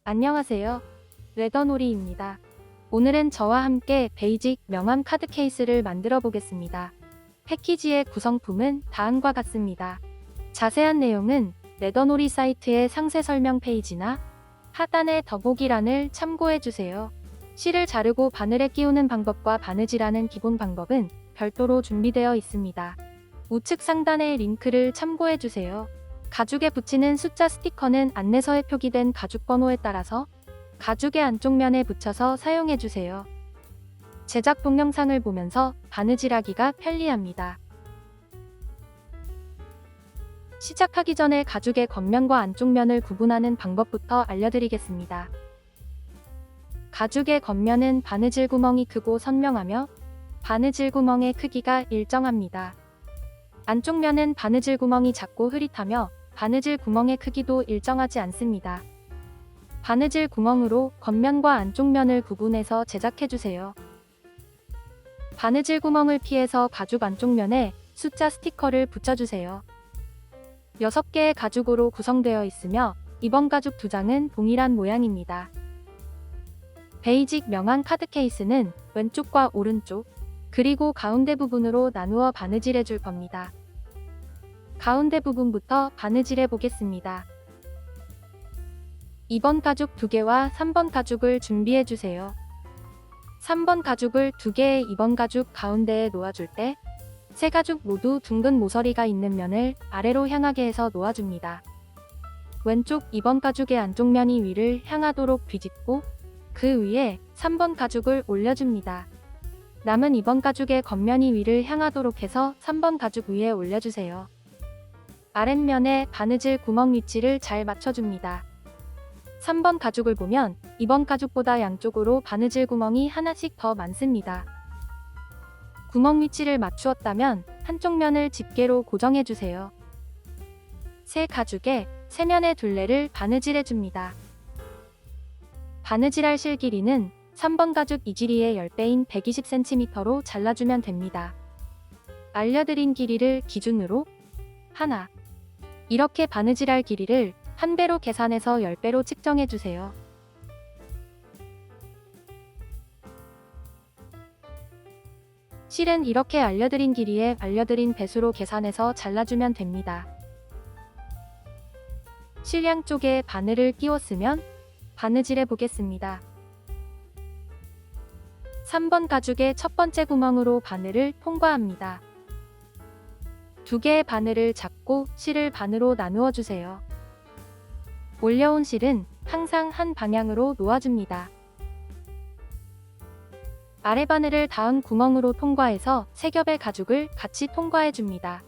안녕하세요. 레더놀이입니다. 오늘은 저와 함께 베이직 명함 카드 케이스를 만들어 보겠습니다. 패키지의 구성품은 다음과 같습니다. 자세한 내용은 레더놀이 사이트의 상세 설명 페이지나 하단의 더보기란을 참고해 주세요. 실을 자르고 바늘에 끼우는 방법과 바느질하는 기본 방법은 별도로 준비되어 있습니다. 우측 상단의 링크를 참고해 주세요. 가죽에 붙이는 숫자 스티커는 안내서에 표기된 가죽 번호에 따라서 가죽의 안쪽 면에 붙여서 사용해 주세요. 제작 동영상을 보면서 바느질하기가 편리합니다. 시작하기 전에 가죽의 겉면과 안쪽 면을 구분하는 방법부터 알려드리겠습니다. 가죽의 겉면은 바느질 구멍이 크고 선명하며 바느질 구멍의 크기가 일정합니다. 안쪽 면은 바느질 구멍이 작고 흐릿하며 바느질 구멍의 크기도 일정하지 않습니다. 바느질 구멍으로 겉면과 안쪽 면을 구분해서 제작해주세요. 바느질 구멍을 피해서 가죽 안쪽 면에 숫자 스티커를 붙여주세요. 6개의 가죽으로 구성되어 있으며 이번 가죽 2장은 동일한 모양입니다. 베이직 명함 카드 케이스는 왼쪽과 오른쪽, 그리고 가운데 부분으로 나누어 바느질해 줄 겁니다. 가운데 부분부터 바느질해 보겠습니다. 2번 가죽 2개와 3번 가죽을 준비해 주세요. 3번 가죽을 2개의 2번 가죽 가운데에 놓아줄 때 세 가죽 모두 둥근 모서리가 있는 면을 아래로 향하게 해서 놓아줍니다. 왼쪽 2번 가죽의 안쪽 면이 위를 향하도록 뒤집고 그 위에 3번 가죽을 올려줍니다. 남은 2번 가죽의 겉면이 위를 향하도록 해서 3번 가죽 위에 올려주세요. 아랫면에 바느질 구멍 위치를 잘 맞춰줍니다. 3번 가죽을 보면 2번 가죽보다 양쪽으로 바느질 구멍이 하나씩 더 많습니다. 구멍 위치를 맞추었다면 한쪽 면을 집게로 고정해주세요. 새 가죽에 세면의 둘레를 바느질해줍니다. 바느질할 실 길이는 3번 가죽 이 길이의 10배인 120cm로 잘라주면 됩니다. 알려드린 길이를 기준으로 하나, 이렇게 바느질할 길이를 1배로 계산해서 10배로 측정해주세요. 실은 이렇게 알려드린 길이에 알려드린 배수로 계산해서 잘라주면 됩니다. 실 양쪽에 바늘을 끼웠으면 바느질해 보겠습니다. 3번 가죽의 첫 번째 구멍으로 바늘을 통과합니다. 2개의 바늘을 잡고 실을 반으로 나누어 주세요. 올려온 실은 항상 한 방향으로 놓아줍니다. 아래 바늘을 닿은 구멍으로 통과해서 세 겹의 가죽을 같이 통과해 줍니다.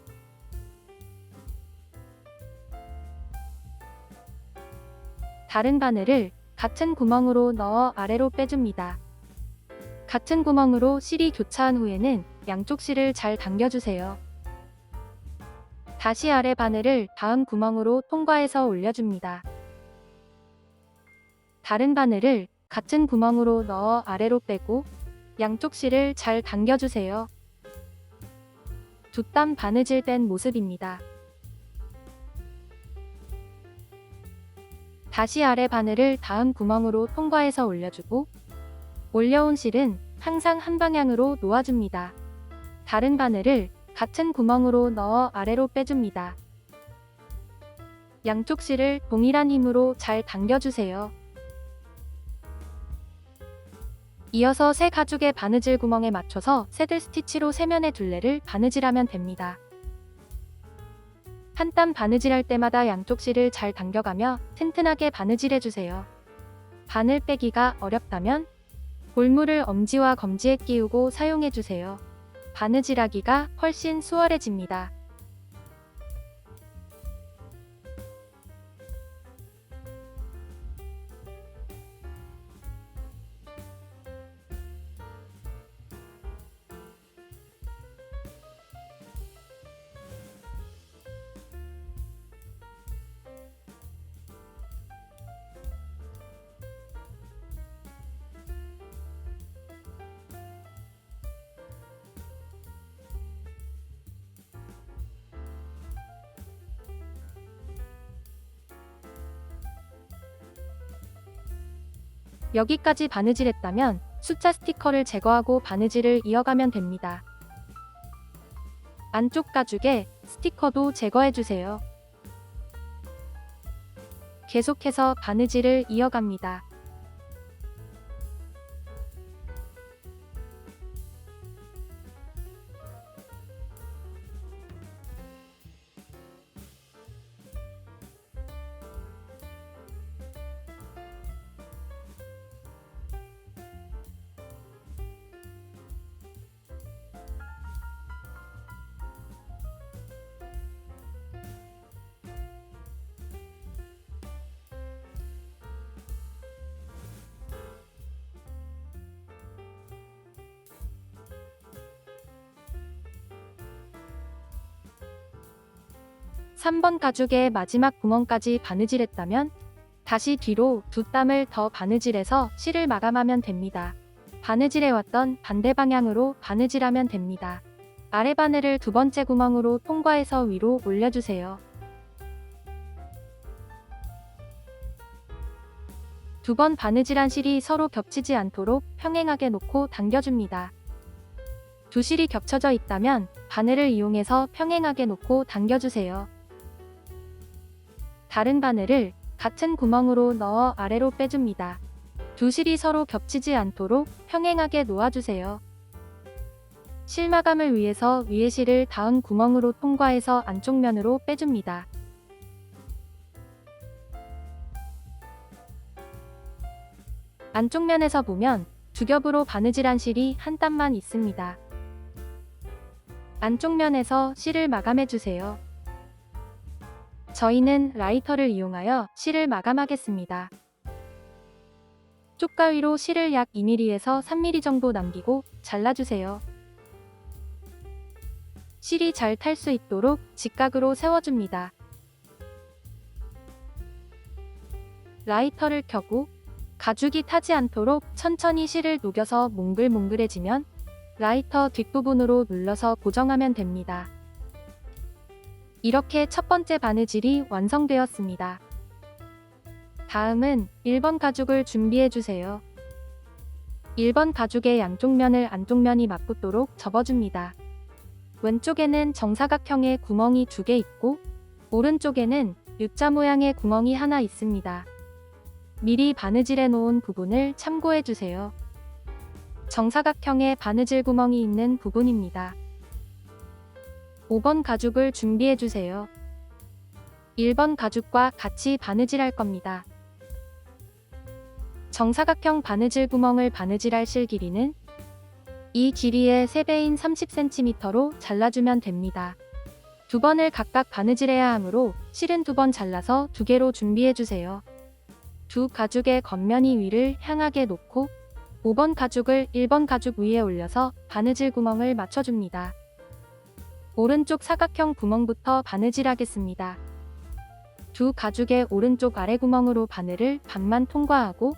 다른 바늘을 같은 구멍으로 넣어 아래로 빼줍니다. 같은 구멍으로 실이 교차한 후에는 양쪽 실을 잘 당겨주세요. 다시 아래 바늘을 다음 구멍으로 통과해서 올려줍니다. 다른 바늘을 같은 구멍으로 넣어 아래로 빼고 양쪽 실을 잘 당겨주세요. 두 땀 바느질 뺀 모습입니다. 다시 아래 바늘을 다음 구멍으로 통과해서 올려주고 올려온 실은 항상 한 방향으로 놓아줍니다. 다른 바늘을 같은 구멍으로 넣어 아래로 빼줍니다. 양쪽 실을 동일한 힘으로 잘 당겨주세요. 이어서 새 가죽의 바느질 구멍에 맞춰서 새들 스티치로 세면의 둘레를 바느질하면 됩니다. 한 땀 바느질할 때마다 양쪽 실을 잘 당겨가며 튼튼하게 바느질해주세요. 바늘 빼기가 어렵다면 볼물을 엄지와 검지에 끼우고 사용해주세요. 바느질하기가 훨씬 수월해집니다. 여기까지 바느질했다면 숫자 스티커를 제거하고 바느질을 이어가면 됩니다. 안쪽 가죽에 스티커도 제거해주세요. 계속해서 바느질을 이어갑니다. 삼 번 가죽의 마지막 구멍까지 바느질했다면 다시 뒤로 두 땀을 더 바느질해서 실을 마감하면 됩니다. 바느질해왔던 반대 방향으로 바느질하면 됩니다. 아래 바늘을 두 번째 구멍으로 통과해서 위로 올려주세요. 두 번 바느질한 실이 서로 겹치지 않도록 평행하게 놓고 당겨줍니다. 두 실이 겹쳐져 있다면 바늘을 이용해서 평행하게 놓고 당겨주세요. 다른 바늘을 같은 구멍으로 넣어 아래로 빼줍니다. 두 실이 서로 겹치지 않도록 평행하게 놓아주세요. 실 마감을 위해서 위에 실을 다음 구멍으로 통과해서 안쪽 면으로 빼줍니다. 안쪽 면에서 보면 두 겹으로 바느질한 실이 한 땀만 있습니다. 안쪽 면에서 실을 마감해주세요. 저희는 라이터를 이용하여 실을 마감하겠습니다. 쪽가위로 실을 약 2mm에서 3mm 정도 남기고 잘라주세요. 실이 잘 탈 수 있도록 직각으로 세워줍니다. 라이터를 켜고 가죽이 타지 않도록 천천히 실을 녹여서 몽글몽글해지면 라이터 뒷부분으로 눌러서 고정하면 됩니다. 이렇게 첫 번째 바느질이 완성되었습니다. 다음은 1번 가죽을 준비해주세요. 1번 가죽의 양쪽 면을 안쪽 면이 맞붙도록 접어줍니다. 왼쪽에는 정사각형의 구멍이 2개 있고 오른쪽에는 U자 모양의 구멍이 하나 있습니다. 미리 바느질해 놓은 부분을 참고해주세요. 정사각형의 바느질 구멍이 있는 부분입니다. 5번 가죽을 준비해주세요. 1번 가죽과 같이 바느질할 겁니다. 정사각형 바느질 구멍을 바느질할 실 길이는 이 길이의 3배인 30cm로 잘라주면 됩니다. 두 번을 각각 바느질해야 하므로 실은 2번 잘라서 2개로 준비해주세요. 두 가죽의 겉면이 위를 향하게 놓고 5번 가죽을 1번 가죽 위에 올려서 바느질 구멍을 맞춰줍니다. 오른쪽 사각형 구멍부터 바느질하겠습니다. 두 가죽의 오른쪽 아래 구멍으로 바늘을 반만 통과하고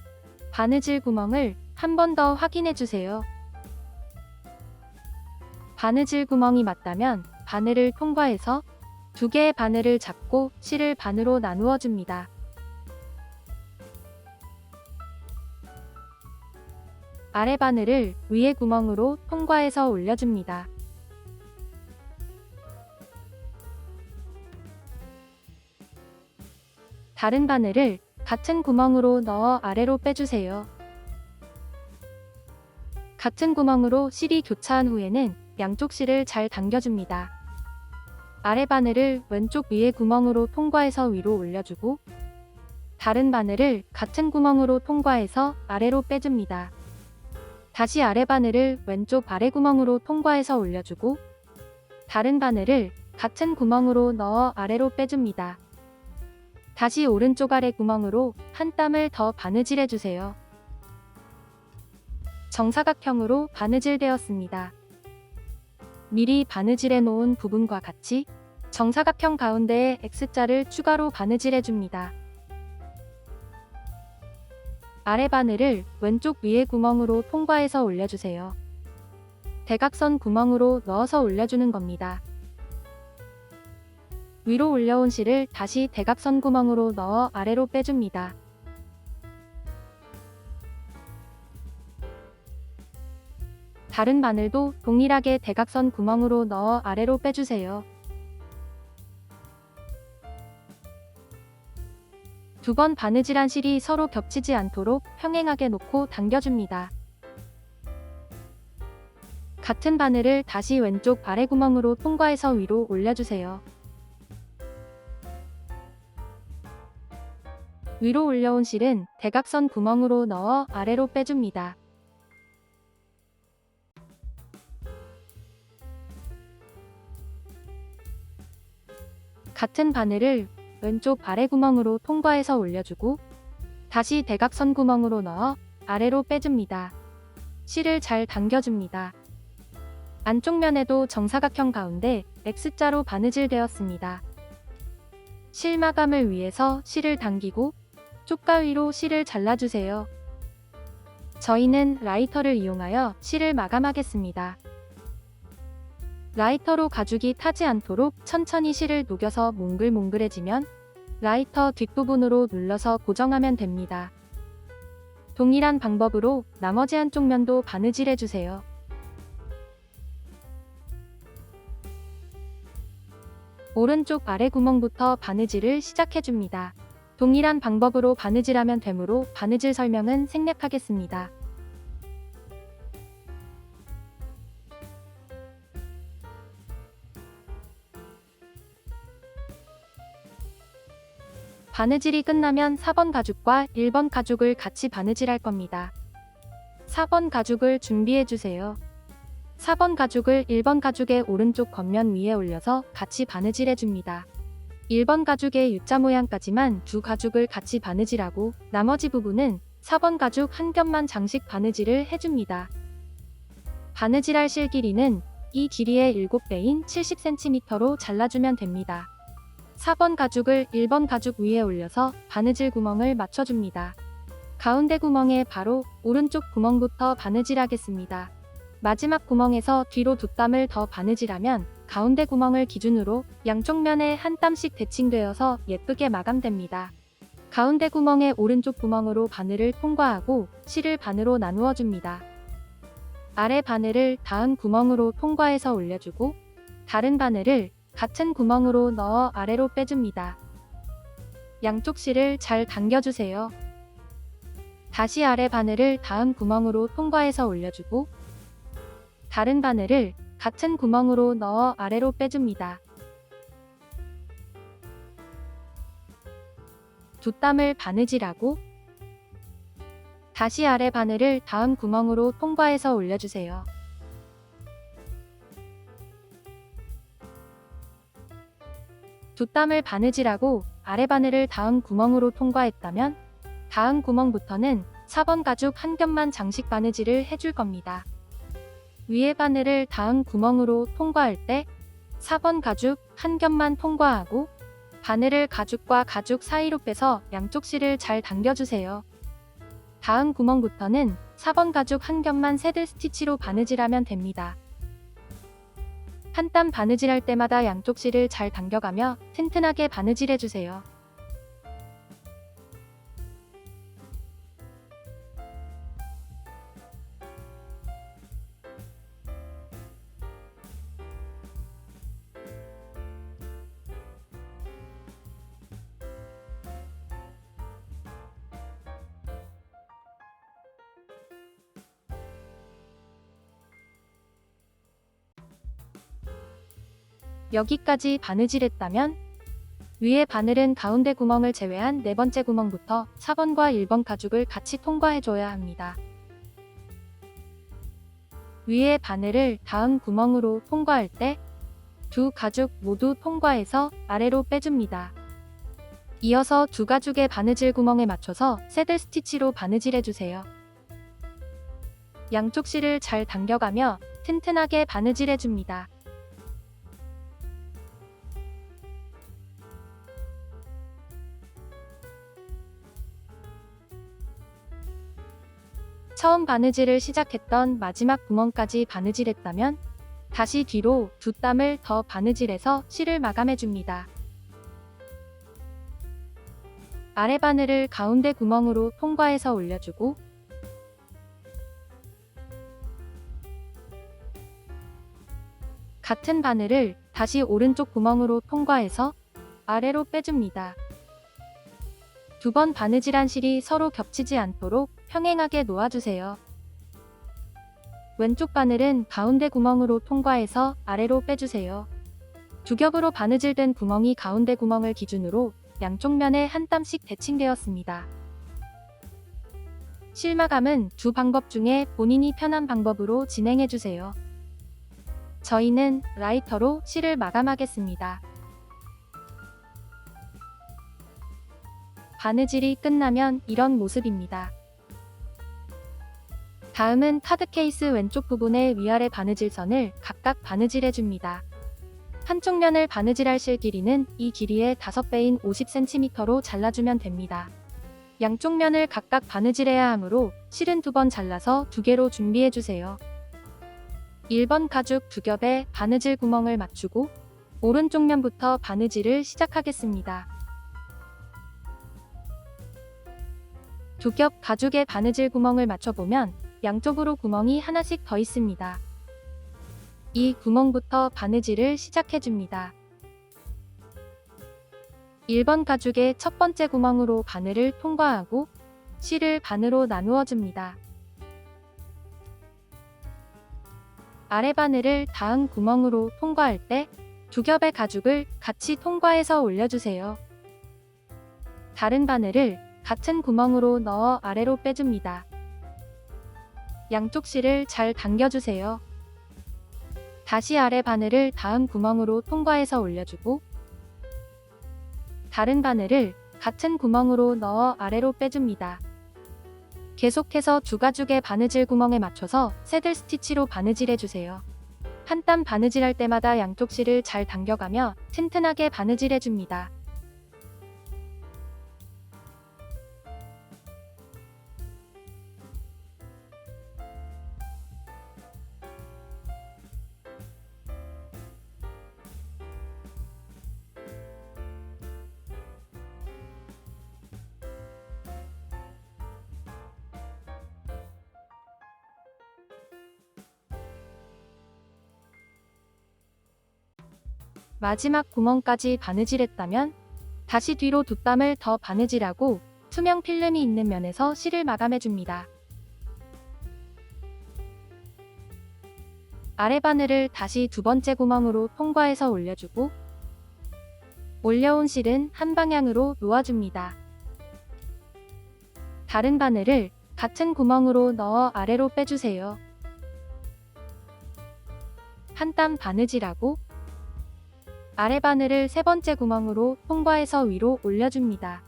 바느질 구멍을 한 번 더 확인해주세요. 바느질 구멍이 맞다면 바늘을 통과해서 2개의 바늘을 잡고 실을 반으로 나누어 줍니다. 아래 바늘을 위에 구멍으로 통과해서 올려줍니다. 다른 바늘을 같은 구멍으로 넣어 아래로 빼주세요. 같은 구멍으로 실이 교차한 후에는 양쪽 실을 잘 당겨줍니다. 아래 바늘을 왼쪽 위에 구멍으로 통과해서 위로 올려주고 다른 바늘을 같은 구멍으로 통과해서 아래로 빼줍니다. 다시 아래 바늘을 왼쪽 아래 구멍으로 통과해서 올려주고 다른 바늘을 같은 구멍으로 넣어 아래로 빼줍니다. 다시 오른쪽 아래 구멍으로 한 땀을 더 바느질해주세요. 정사각형으로 바느질되었습니다. 미리 바느질해 놓은 부분과 같이 정사각형 가운데에 X자를 추가로 바느질해줍니다. 아래 바늘을 왼쪽 위에 구멍으로 통과해서 올려주세요. 대각선 구멍으로 넣어서 올려주는 겁니다. 위로 올려온 실을 다시 대각선 구멍으로 넣어 아래로 빼줍니다. 다른 바늘도 동일하게 대각선 구멍으로 넣어 아래로 빼주세요. 두 번 바느질한 실이 서로 겹치지 않도록 평행하게 놓고 당겨줍니다. 같은 바늘을 다시 왼쪽 아래 구멍으로 통과해서 위로 올려주세요. 위로 올려온 실은 대각선 구멍으로 넣어 아래로 빼줍니다. 같은 바늘을 왼쪽 아래 구멍으로 통과해서 올려주고 다시 대각선 구멍으로 넣어 아래로 빼줍니다. 실을 잘 당겨줍니다. 안쪽 면에도 정사각형 가운데 X자로 바느질 되었습니다. 실 마감을 위해서 실을 당기고 쪽가위로 실을 잘라주세요. 저희는 라이터를 이용하여 실을 마감하겠습니다. 라이터로 가죽이 타지 않도록 천천히 실을 녹여서 몽글몽글해지면 라이터 뒷부분으로 눌러서 고정하면 됩니다. 동일한 방법으로 나머지 한쪽 면도 바느질해주세요. 오른쪽 아래 구멍부터 바느질을 시작해줍니다. 동일한 방법으로 바느질하면 되므로 바느질 설명은 생략하겠습니다. 바느질이 끝나면 4번 가죽과 1번 가죽을 같이 바느질할 겁니다. 4번 가죽을 준비해주세요. 4번 가죽을 1번 가죽의 오른쪽 겉면 위에 올려서 같이 바느질해줍니다. 1번 가죽의 U자 모양까지만 두 가죽을 같이 바느질하고 나머지 부분은 4번 가죽 한 겹만 장식 바느질을 해줍니다. 바느질할 실 길이는 이 길이의 7배인 70cm로 잘라주면 됩니다. 4번 가죽을 1번 가죽 위에 올려서 바느질 구멍을 맞춰줍니다. 가운데 구멍에 바로 오른쪽 구멍부터 바느질하겠습니다. 마지막 구멍에서 뒤로 2땀을 더 바느질하면 가운데 구멍을 기준으로 양쪽 면에 한 땀씩 대칭되어서 예쁘게 마감됩니다. 가운데 구멍의 오른쪽 구멍으로 바늘을 통과하고 실을 반으로 나누어 줍니다. 아래 바늘을 다음 구멍으로 통과해서 올려주고 다른 바늘을 같은 구멍으로 넣어 아래로 빼줍니다. 양쪽 실을 잘 당겨주세요. 다시 아래 바늘을 다음 구멍으로 통과해서 올려주고 다른 바늘을 같은 구멍으로 넣어 아래로 빼줍니다. 2땀을 바느질하고 다시 아래 바늘을 다음 구멍으로 통과해서 올려주세요. 두 땀을 바느질하고 아래 바늘을 다음 구멍으로 통과했다면 다음 구멍부터는 4번 가죽 한 겹만 장식 바느질을 해줄 겁니다. 위에 바늘을 다음 구멍으로 통과할 때 4번 가죽 한 겹만 통과하고 바늘을 가죽과 가죽 사이로 빼서 양쪽 실을 잘 당겨주세요. 다음 구멍부터는 4번 가죽 한 겹만 새들 스티치로 바느질하면 됩니다. 한 땀 바느질할 때마다 양쪽 실을 잘 당겨가며 튼튼하게 바느질해주세요. 여기까지 바느질했다면 위에 바늘은 가운데 구멍을 제외한 네 번째 구멍부터 4번과 1번 가죽을 같이 통과해줘야 합니다. 위에 바늘을 다음 구멍으로 통과할 때 두 가죽 모두 통과해서 아래로 빼줍니다. 이어서 두 가죽의 바느질 구멍에 맞춰서 새들 스티치로 바느질해주세요. 양쪽 실을 잘 당겨가며 튼튼하게 바느질해줍니다. 처음 바느질을 시작했던 마지막 구멍까지 바느질했다면 다시 뒤로 두 땀을 더 바느질해서 실을 마감해줍니다. 아래 바늘을 가운데 구멍으로 통과해서 올려주고 같은 바늘을 다시 오른쪽 구멍으로 통과해서 아래로 빼줍니다. 두 번 바느질한 실이 서로 겹치지 않도록 평행하게 놓아주세요. 왼쪽 바늘은 가운데 구멍으로 통과해서 아래로 빼주세요. 두 겹으로 바느질된 구멍이 가운데 구멍을 기준으로 양쪽 면에 한 땀씩 대칭되었습니다. 실 마감은 두 방법 중에 본인이 편한 방법으로 진행해주세요. 저희는 라이터로 실을 마감하겠습니다. 바느질이 끝나면 이런 모습입니다. 다음은 카드 케이스 왼쪽 부분의 위아래 바느질선을 각각 바느질해줍니다. 한쪽 면을 바느질할 실 길이는 이 길이의 5배인 50cm로 잘라주면 됩니다. 양쪽 면을 각각 바느질해야 하므로 실은 2번 잘라서 2개로 준비해주세요. 1번 가죽 2겹에 바느질 구멍을 맞추고 오른쪽 면부터 바느질을 시작하겠습니다. 2겹 가죽에 바느질 구멍을 맞춰보면 양쪽으로 구멍이 하나씩 더 있습니다. 이 구멍부터 바느질을 시작해줍니다. 1번 가죽의 첫 번째 구멍으로 바늘을 통과하고 실을 반으로 나누어 줍니다. 아래 바늘을 다음 구멍으로 통과할 때 2겹의 가죽을 같이 통과해서 올려주세요. 다른 바늘을 같은 구멍으로 넣어 아래로 빼줍니다. 양쪽 실을 잘 당겨주세요. 다시 아래 바늘을 다음 구멍으로 통과해서 올려주고 다른 바늘을 같은 구멍으로 넣어 아래로 빼줍니다. 계속해서 두 가죽의 바느질 구멍에 맞춰서 새들 스티치로 바느질해주세요. 한 땀 바느질할 때마다 양쪽 실을 잘 당겨가며 튼튼하게 바느질해줍니다. 마지막 구멍까지 바느질했다면 다시 뒤로 2땀을 더 바느질하고 투명 필름이 있는 면에서 실을 마감해줍니다. 아래 바늘을 다시 2번째 구멍으로 통과해서 올려주고 올려온 실은 한 방향으로 놓아줍니다. 다른 바늘을 같은 구멍으로 넣어 아래로 빼주세요. 한 땀 바느질하고 아래 바늘을 3번째 구멍으로 통과해서 위로 올려줍니다.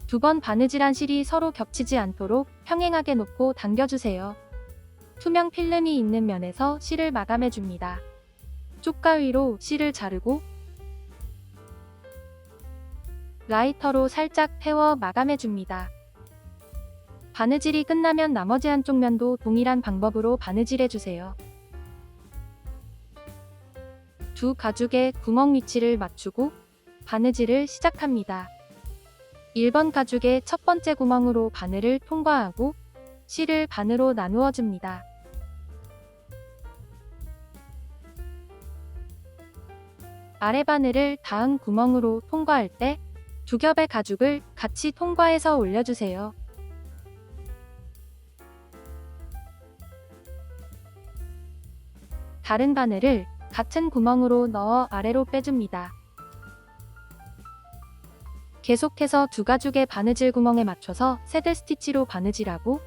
2번 바느질한 실이 서로 겹치지 않도록 평행하게 놓고 당겨주세요. 투명 필름이 있는 면에서 실을 마감해줍니다. 쪽가위로 실을 자르고 라이터로 살짝 태워 마감해줍니다. 바느질이 끝나면 나머지 한쪽 면도 동일한 방법으로 바느질해주세요. 두 가죽의 구멍 위치를 맞추고 바느질을 시작합니다. 1번 가죽의 첫 번째 구멍으로 바늘을 통과하고 실을 반으로 나누어 줍니다. 아래 바늘을 다음 구멍으로 통과할 때 2겹의 가죽을 같이 통과해서 올려주세요. 다른 바늘을 같은 구멍으로 넣어 아래로 빼줍니다. 계속해서 두 가죽의 바느질 구멍에 맞춰서 새들 스티치로 바느질하고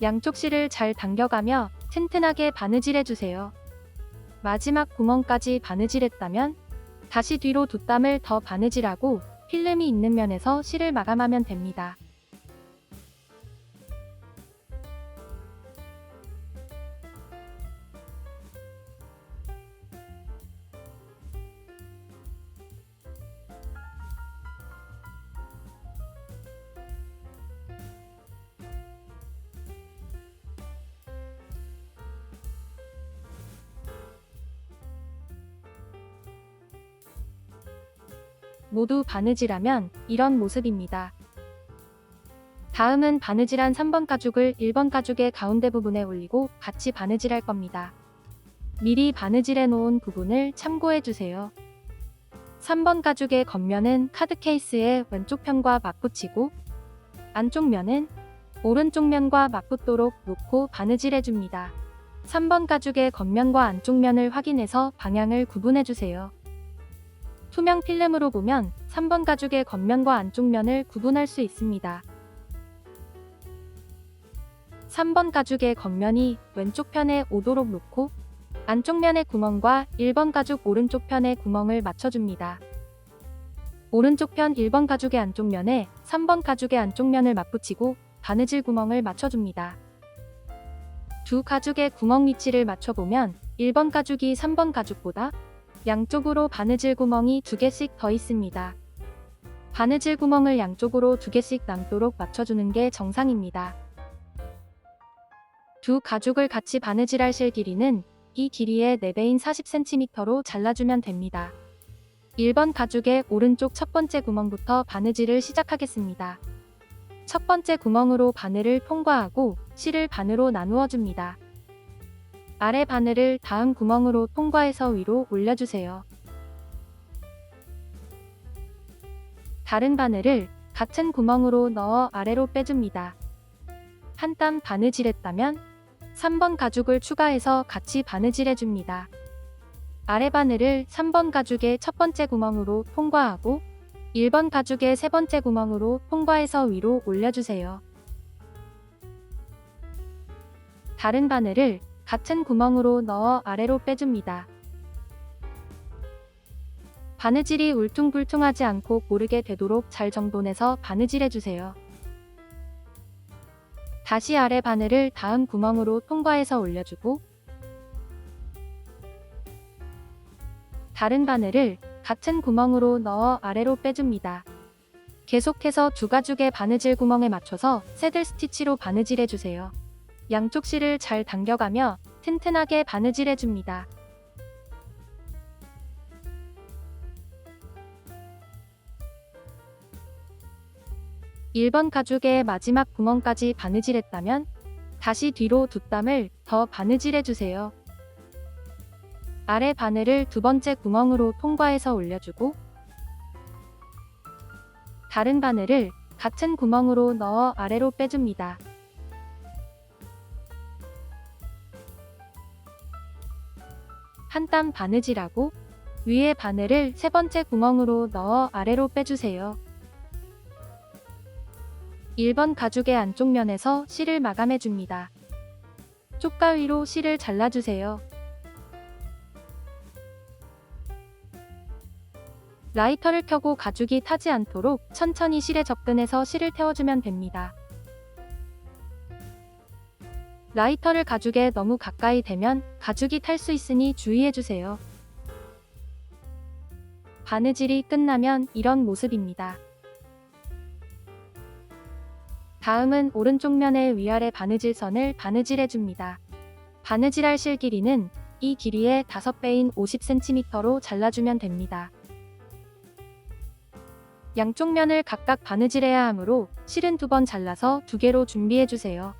양쪽 실을 잘 당겨가며 튼튼하게 바느질해주세요. 마지막 구멍까지 바느질했다면 다시 뒤로 2땀을 더 바느질하고 필름이 있는 면에서 실을 마감하면 됩니다. 모두 바느질하면 이런 모습입니다. 다음은 바느질한 3번 가죽을 1번 가죽의 가운데 부분에 올리고 같이 바느질할 겁니다. 미리 바느질해 놓은 부분을 참고해 주세요. 3번 가죽의 겉면은 카드 케이스의 왼쪽 편과 맞붙이고 안쪽 면은 오른쪽 면과 맞붙도록 놓고 바느질해 줍니다. 3번 가죽의 겉면과 안쪽 면을 확인해서 방향을 구분해 주세요. 투명 필름으로 보면 3번 가죽의 겉면과 안쪽 면을 구분할 수 있습니다. 3번 가죽의 겉면이 왼쪽 편에 오도록 놓고 안쪽 면의 구멍과 1번 가죽 오른쪽 편의 구멍을 맞춰줍니다. 오른쪽 편 1번 가죽의 안쪽 면에 3번 가죽의 안쪽 면을 맞붙이고 바느질 구멍을 맞춰줍니다. 두 가죽의 구멍 위치를 맞춰보면 1번 가죽이 3번 가죽보다 양쪽으로 바느질 구멍이 2개씩 더 있습니다. 바느질 구멍을 양쪽으로 2개씩 남도록 맞춰주는 게 정상입니다. 두 가죽을 같이 바느질할 실 길이는 이 길이의 4배인 40cm로 잘라주면 됩니다. 1번 가죽의 오른쪽 첫 번째 구멍부터 바느질을 시작하겠습니다. 첫 번째 구멍으로 바늘을 통과하고 실을 반으로 나누어 줍니다. 아래 바늘을 다음 구멍으로 통과해서 위로 올려주세요. 다른 바늘을 같은 구멍으로 넣어 아래로 빼줍니다. 한 땀 바느질했다면 3번 가죽을 추가해서 같이 바느질해줍니다. 아래 바늘을 3번 가죽의 첫 번째 구멍으로 통과하고 1번 가죽의 세 번째 구멍으로 통과해서 위로 올려주세요. 다른 바늘을 같은 구멍으로 넣어 아래로 빼줍니다. 바느질이 울퉁불퉁하지 않고 고르게 되도록 잘 정돈해서 바느질해주세요. 다시 아래 바늘을 다음 구멍으로 통과해서 올려주고 다른 바늘을 같은 구멍으로 넣어 아래로 빼줍니다. 계속해서 두 가죽의 바느질 구멍에 맞춰서 새들 스티치로 바느질해주세요. 양쪽 실을 잘 당겨가며 튼튼하게 바느질해줍니다. (1번) 가죽의 마지막 구멍까지 바느질했다면 다시 뒤로 두 땀을 더 바느질해주세요. 아래 바늘을 두 번째 구멍으로 통과해서 올려주고 다른 바늘을 같은 구멍으로 넣어 아래로 빼줍니다. 한 땀 바느질하고 위에 바늘을 세 번째 구멍으로 넣어 아래로 빼주세요. 1번 가죽의 안쪽 면에서 실을 마감해줍니다. 쪽가위로 실을 잘라주세요. 라이터를 켜고 가죽이 타지 않도록 천천히 실에 접근해서 실을 태워주면 됩니다. 라이터를 가죽에 너무 가까이 대면 가죽이 탈 수 있으니 주의해주세요. 바느질이 끝나면 이런 모습입니다. 다음은 오른쪽 면의 위아래 바느질선을 바느질해줍니다. 바느질할 실 길이는 이 길이의 5배인 50cm로 잘라주면 됩니다. 양쪽 면을 각각 바느질해야 하므로 실은 2번 잘라서 2개로 준비해주세요.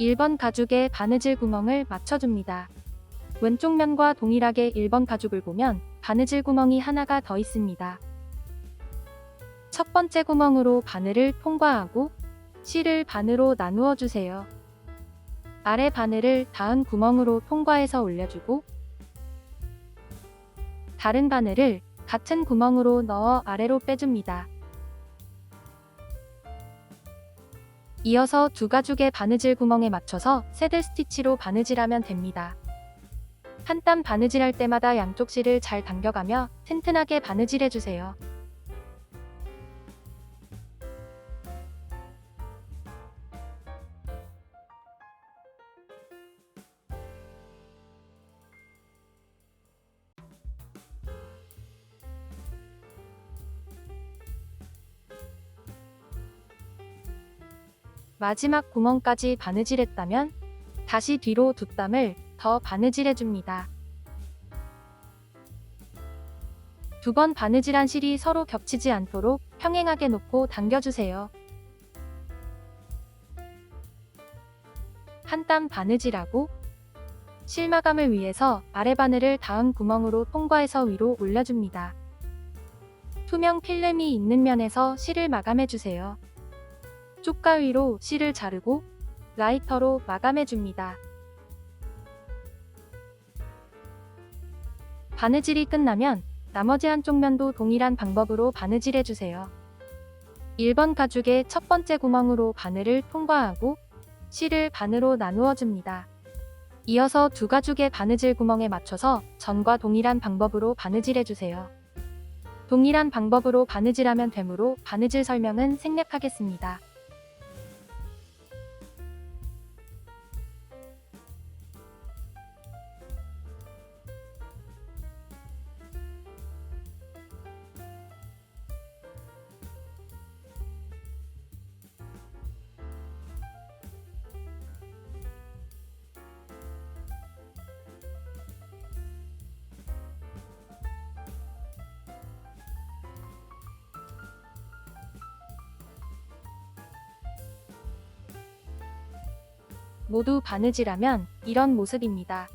1번 가죽의 바느질 구멍을 맞춰줍니다. 왼쪽 면과 동일하게 1번 가죽을 보면 바느질 구멍이 하나가 더 있습니다. 첫 번째 구멍으로 바늘을 통과하고 실을 반으로 나누어 주세요. 아래 바늘을 다음 구멍으로 통과해서 올려주고 다른 바늘을 같은 구멍으로 넣어 아래로 빼줍니다. 이어서 두 가죽의 바느질 구멍에 맞춰서 새들 스티치로 바느질하면 됩니다. 한 땀 바느질할 때마다 양쪽 실을 잘 당겨가며 튼튼하게 바느질해주세요. 마지막 구멍까지 바느질했다면 다시 뒤로 두 땀을 더 바느질해줍니다. 2번 바느질한 실이 서로 겹치지 않도록 평행하게 놓고 당겨주세요. 한 땀 바느질하고 실마감을 위해서 아래 바늘을 닿은 구멍으로 통과해서 위로 올려줍니다. 투명 필름이 있는 면에서 실을 마감해주세요. 쪽가 위로 실을 자르고 라이터로 마감해줍니다. 바느질이 끝나면 나머지 한쪽 면도 동일한 방법으로 바느질해주세요. 1번 가죽의 첫 번째 구멍으로 바늘을 통과하고 실을 반으로 나누어 줍니다. 이어서 두 가죽의 바느질 구멍에 맞춰서 전과 동일한 방법으로 바느질해주세요. 동일한 방법으로 바느질하면 되므로 바느질 설명은 생략하겠습니다. 모두 바느질하면 이런 모습입니다.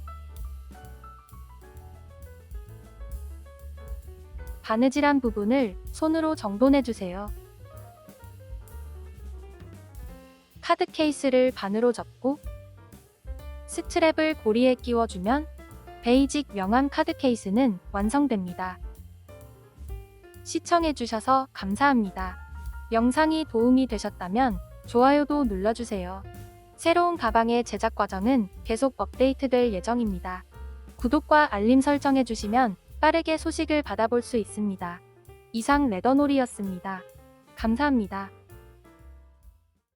바느질한 부분을 손으로 정돈해주세요. 카드 케이스를 반으로 접고 스트랩을 고리에 끼워주면 베이직 명암 카드 케이스는 완성됩니다. 시청해주셔서 감사합니다. 영상이 도움이 되셨다면 좋아요도 눌러주세요. 새로운 가방의 제작 과정은 계속 업데이트될 예정입니다. 구독과 알림 설정해주시면 빠르게 소식을 받아볼 수 있습니다. 이상 레더놀이였습니다. 감사합니다.